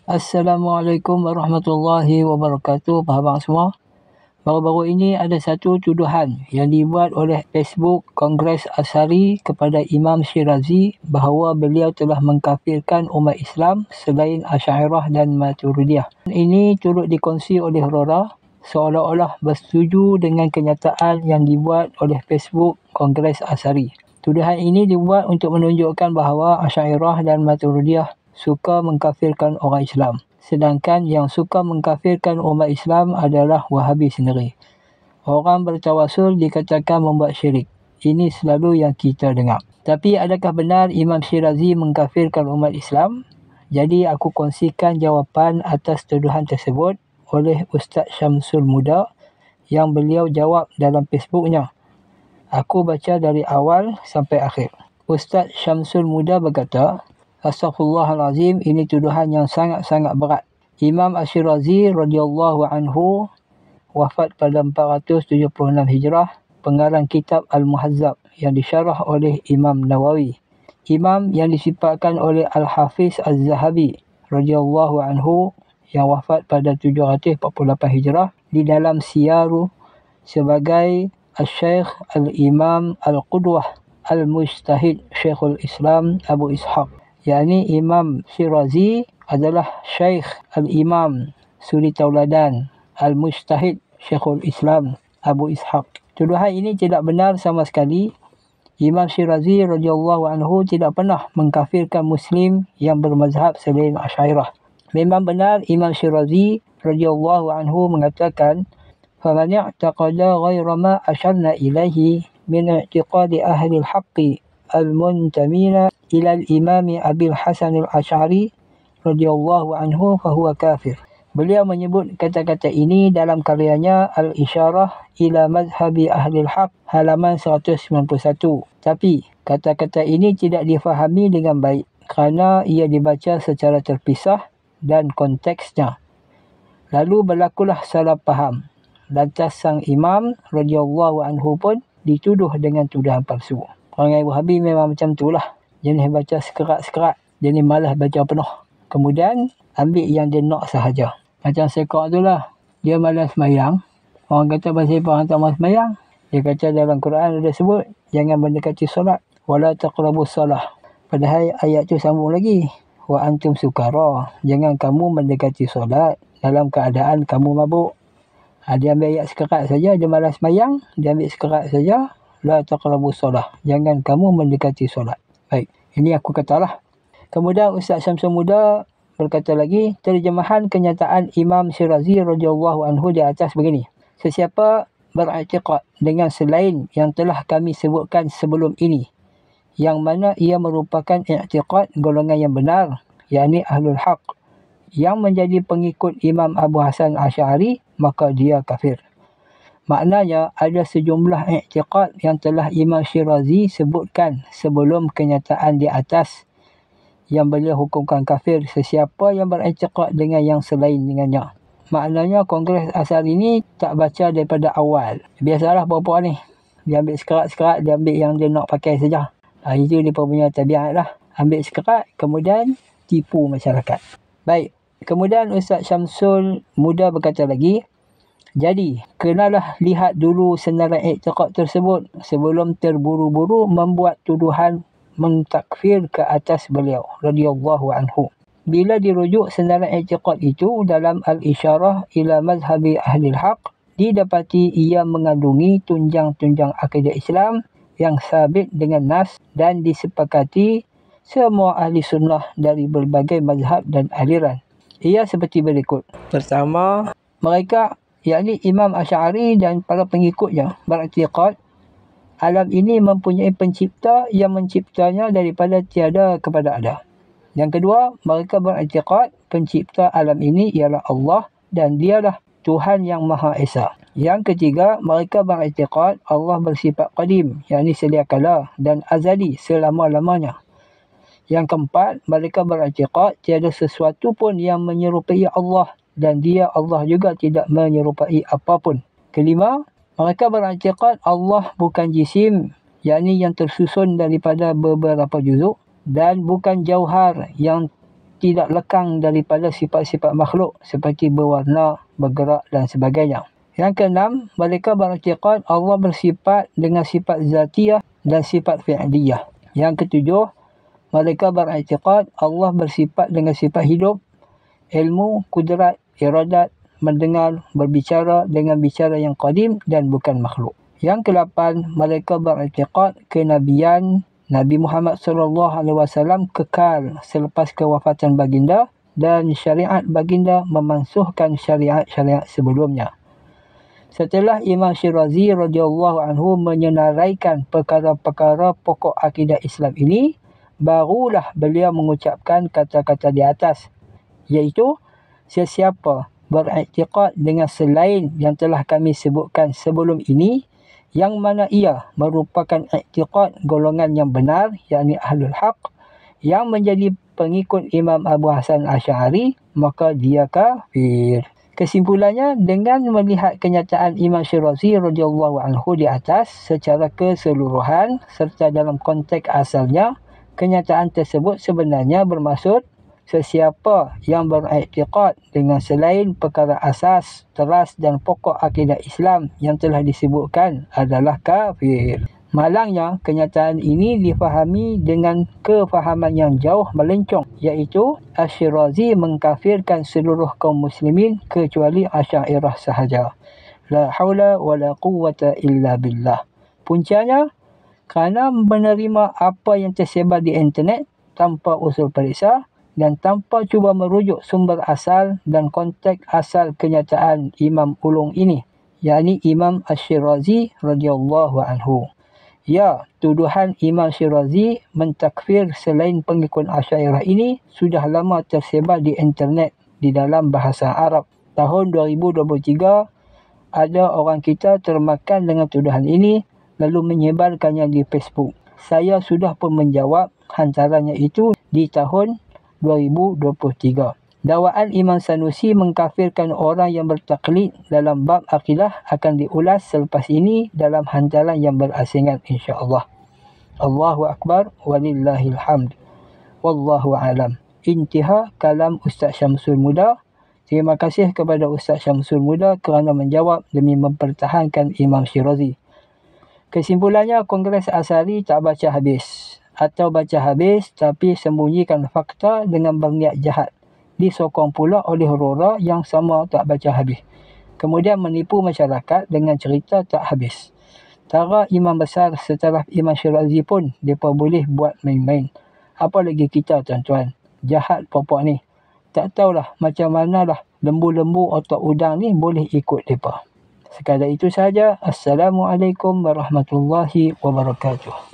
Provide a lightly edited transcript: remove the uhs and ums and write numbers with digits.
Assalamualaikum warahmatullahi wabarakatuh, abang semua. Baru-baru ini ada satu tuduhan yang dibuat oleh Facebook Kongres Ash'ari kepada Imam Shirazi bahawa beliau telah mengkafirkan umat Islam selain Asy'ariyah dan Maturidiyah. Ini turut dikongsi oleh Rora seolah-olah bersetuju dengan kenyataan yang dibuat oleh Facebook Kongres Ash'ari. Tuduhan ini dibuat untuk menunjukkan bahawa Asy'ariyah dan Maturidiyah suka mengkafirkan orang Islam. Sedangkan yang suka mengkafirkan umat Islam adalah Wahabi sendiri. Orang bertawasul dikatakan membuat syirik. Ini selalu yang kita dengar. Tapi adakah benar Imam Shirazi mengkafirkan umat Islam? Jadi aku kongsikan jawapan atas tuduhan tersebut oleh Ustaz Syamsul Muda yang beliau jawab dalam Facebooknya. Aku baca dari awal sampai akhir. Ustaz Syamsul Muda berkata, Astaghfirullahalazim, ini tuduhan yang sangat-sangat berat. Imam Ash-Shirazi radhiyallahu anhu wafat pada 476 Hijrah, pengarang kitab Al-Muhazzab yang disyarah oleh Imam Nawawi. Imam yang disifatkan oleh Al-Hafiz Az-Zahabi radhiyallahu anhu yang wafat pada 748 Hijrah di dalam Siyaru sebagai Al-Syeikh Al-Imam Al-Qudwah Al-Mujtahid Syekhul Islam Abu Ishaq. yakni Imam Shirazi adalah Syekh Al-Imam Suri Tauladan Al-Mujtahid Syekhul Islam Abu Ishaq. Tuduhan ini tidak benar sama sekali. Imam Shirazi radhiyallahu anhu tidak pernah mengkafirkan Muslim yang bermazhab selain Asy'ariyah. Memang benar Imam Shirazi radhiyallahu anhu mengatakan, "Faman i'taqada ghayra ma asharna ilaihi min i'tiqadi ahli al-haqqi al-muntamina ila al-imam Abil Hasan al-Asy'ari radhiyallahu anhu fahuwa kafir." Beliau menyebut kata-kata ini dalam karyanya Al-Isyarah ila Mazhabi Ahli al-Haq halaman 191. Tapi kata-kata ini tidak difahami dengan baik kerana ia dibaca secara terpisah dan konteksnya. Lalu berlakulah salah faham. Lantas sang imam radhiyallahu anhu pun dituduh dengan tuduhan palsu. Orang Wahabi memang macam itulah. Jenis baca sekerat-sekerat. Jenis malas baca penuh. Kemudian ambil yang dia nak sahaja. Macam sekok tu lah. Dia malas semayang. Orang kata pasal orang tak malas semayang. Dia kata dalam Quran ada sebut. Jangan mendekati solat. Wala taqrabus salah. Padahal ayat tu sambung lagi. Wa antum sukara. Jangan kamu mendekati solat dalam keadaan kamu mabuk. Dia ambil ayat sekerat saja. Dia malas semayang. Dia ambil sekerat saja. La taqrabus salah. Jangan kamu mendekati solat. Baik. Ini aku katalah. Kemudian Ustaz Syamsul Muda berkata lagi, terjemahan kenyataan Imam Shirazi radhiyallahu anhu di atas begini. Sesiapa beriktikad dengan selain yang telah kami sebutkan sebelum ini, yang mana ia merupakan i'tiqad golongan yang benar, yakni Ahlul Haq, yang menjadi pengikut Imam Abu Hasan Asy'ari, maka dia kafir. Maknanya ada sejumlah i'tiqad yang telah Imam Shirazi sebutkan sebelum kenyataan di atas yang beliau hukumkan kafir sesiapa yang beriktikad dengan yang selain dengannya. Maknanya Kongres Ash'ari ini tak baca daripada awal. Biasalah bapak ni. Dia ambil sekerat-sekerat, dia ambil yang dia nak pakai saja. Itu dia punya tabiat lah. Ambil sekerat, kemudian tipu masyarakat. Baik. Kemudian Ustaz Syamsul Muda berkata lagi, jadi, kenalah lihat dulu senarai i'tiqad tersebut sebelum terburu-buru membuat tuduhan mentakfir ke atas beliau radhiyallahu anhu. Bila dirujuk senarai i'tiqad itu dalam Al-Isyarah ila Mazhabi Ahli al-Haq, didapati ia mengandungi tunjang-tunjang akidah Islam yang sabit dengan nas dan disepakati semua ahli sunnah dari berbagai mazhab dan aliran. Ia seperti berikut. Pertama, mereka yakni Imam Asy'ari dan para pengikutnya beriktikad alam ini mempunyai pencipta yang menciptanya daripada tiada kepada ada. Yang kedua, mereka beriktikad pencipta alam ini ialah Allah dan dialah Tuhan yang Maha Esa. Yang ketiga, mereka beriktikad Allah bersifat qadim, yakni sedia kala dan azali selama-lamanya. Yang keempat, mereka beriktikad tiada sesuatu pun yang menyerupai Allah dan dia Allah juga tidak menyerupai apapun. Kelima, mereka beriktikad Allah bukan jisim, yakni yang tersusun daripada beberapa juzuk, dan bukan jauhar yang tidak lekang daripada sifat-sifat makhluk seperti berwarna, bergerak dan sebagainya. Yang keenam, mereka beriktikad Allah bersifat dengan sifat zatiyah dan sifat fi'liyah. Yang ketujuh, mereka beriktikad Allah bersifat dengan sifat hidup, ilmu, kudrat, iradat, mendengar, berbicara dengan bicara yang qadim dan bukan makhluk. Yang ke-8, mereka beriktikad kenabian Nabi Muhammad SAW kekal selepas kewafatan baginda dan syariat baginda memansuhkan syariat-syariat sebelumnya. Setelah Imam Syirazi radhiyallahu anhu menyenaraikan perkara-perkara pokok akidah Islam ini, barulah beliau mengucapkan kata-kata di atas, iaitu sesiapa beriktikad dengan selain yang telah kami sebutkan sebelum ini, yang mana ia merupakan iktikad golongan yang benar, yakni Ahlul Haq, yang menjadi pengikut Imam Abu Hasan Asy'ari, maka dia kafir. Kesimpulannya, dengan melihat kenyataan Imam Syirazi radhiyallahu anhu di atas secara keseluruhan serta dalam konteks asalnya, kenyataan tersebut sebenarnya bermaksud sesiapa yang beriktikad dengan selain perkara asas, teras dan pokok akidah Islam yang telah disebutkan adalah kafir. Malangnya, kenyataan ini difahami dengan kefahaman yang jauh melencong, iaitu Asy-Syirazi mengkafirkan seluruh kaum muslimin kecuali Asy'ariyah sahaja. La haula wa la quwwata illa billah. Puncanya, kerana menerima apa yang tersebar di internet tanpa usul periksa dan tanpa cuba merujuk sumber asal dan konteks asal kenyataan Imam Ulung ini, yakni Imam Asy-Syirazi radhiyallahu anhu. Ya, tuduhan Imam Syirazi mentakfir selain pengikut Asy'ariyah ini sudah lama tersebar di internet di dalam bahasa Arab. Tahun 2023, ada orang kita termakan dengan tuduhan ini lalu menyebarkannya di Facebook. Saya sudah pun menjawab hantarannya itu di tahun 2023. Dakwaan Imam Sanusi mengkafirkan orang yang bertaklid dalam bab akidah akan diulas selepas ini dalam hantaran yang berasingan insya-Allah. Allahu Akbar walillahil hamd. Wallahu a'lam. Intiha kalam Ustaz Syamsul Muda. Terima kasih kepada Ustaz Syamsul Muda kerana menjawab demi mempertahankan Imam Syirazi. Kesimpulannya, Kongres Asy'ari tak baca habis, atau baca habis tapi sembunyikan fakta dengan berniat jahat. Disokong pula oleh Rora yang sama tak baca habis. Kemudian menipu masyarakat dengan cerita tak habis. Tara imam besar setelah Imam Syirazi pun mereka boleh buat main-main. Apa lagi kita tuan-tuan? Jahat pokok ni. Tak tahulah macam manalah lembu-lembu atau udang ni boleh ikut mereka. Sekadar itu sahaja. Assalamualaikum warahmatullahi wabarakatuh.